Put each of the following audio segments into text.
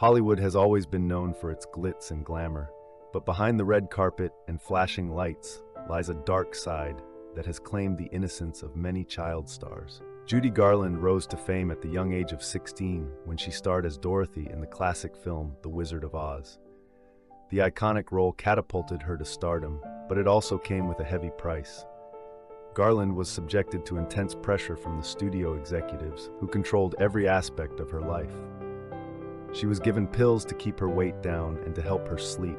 Hollywood has always been known for its glitz and glamour, but behind the red carpet and flashing lights lies a dark side that has claimed the innocence of many child stars. Judy Garland rose to fame at the young age of 16 when she starred as Dorothy in the classic film The Wizard of Oz. The iconic role catapulted her to stardom, but it also came with a heavy price. Garland was subjected to intense pressure from the studio executives who controlled every aspect of her life. She was given pills to keep her weight down and to help her sleep,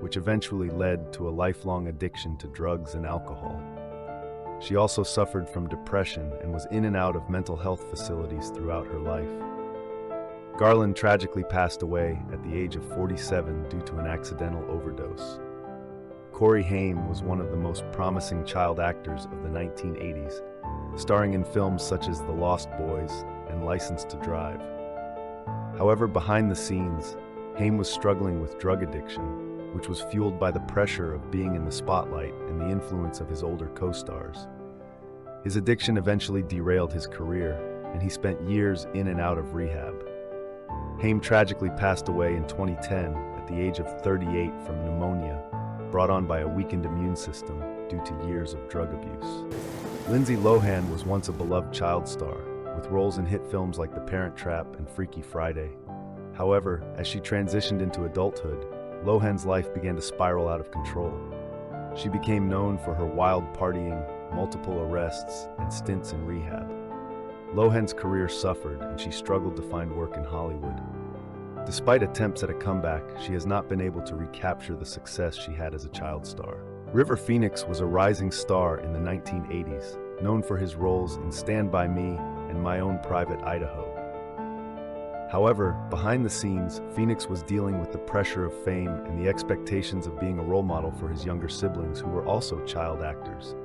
which eventually led to a lifelong addiction to drugs and alcohol. She also suffered from depression and was in and out of mental health facilities throughout her life. Garland tragically passed away at the age of 47 due to an accidental overdose. Haim was one of the most promising child actors of the 1980s, starring in films such as The Lost Boys and License to Drive. However, behind the scenes, Haim was struggling with drug addiction, which was fueled by the pressure of being in the spotlight and the influence of his older co-stars. His addiction eventually derailed his career, and he spent years in and out of rehab. Haim tragically passed away in 2010 at the age of 38 from pneumonia, brought on by a weakened immune system due to years of drug abuse. Lindsay Lohan was once a beloved child star, with roles in hit films like The Parent Trap and Freaky Friday. However, as she transitioned into adulthood, Lohan's life began to spiral out of control. She became known for her wild partying, multiple arrests, and stints in rehab. Lohan's career suffered, and she struggled to find work in Hollywood. Despite attempts at a comeback, she has not been able to recapture the success she had as a child star. River Phoenix was a rising star in the 1980s, known for his roles in Stand By Me and My Own Private Idaho. However, behind the scenes, Phoenix was dealing with the pressure of fame and the expectations of being a role model for his younger siblings who were also child actors.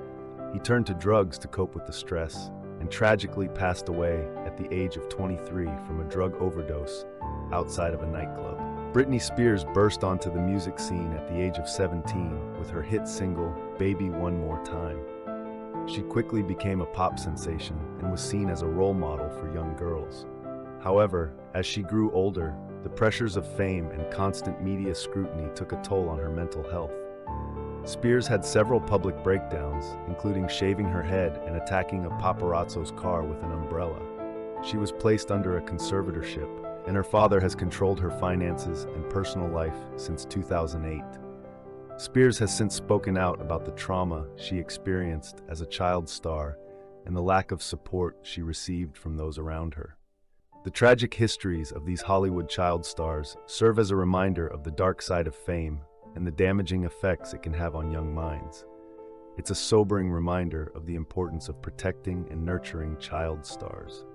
He turned to drugs to cope with the stress and tragically passed away at the age of 23 from a drug overdose outside of a nightclub. Britney Spears burst onto the music scene at the age of 17 with her hit single, Baby One More Time. She quickly became a pop sensation and was seen as a role model for young girls. However, as she grew older, the pressures of fame and constant media scrutiny took a toll on her mental health. Spears had several public breakdowns, including shaving her head and attacking a paparazzo's car with an umbrella. She was placed under a conservatorship, and her father has controlled her finances and personal life since 2008. Spears has since spoken out about the trauma she experienced as a child star and the lack of support she received from those around her. The tragic histories of these Hollywood child stars serve as a reminder of the dark side of fame and the damaging effects it can have on young minds. It's a sobering reminder of the importance of protecting and nurturing child stars,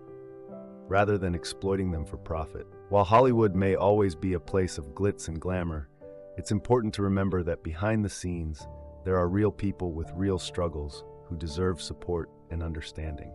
rather than exploiting them for profit. While Hollywood may always be a place of glitz and glamour, it's important to remember that behind the scenes, there are real people with real struggles who deserve support and understanding.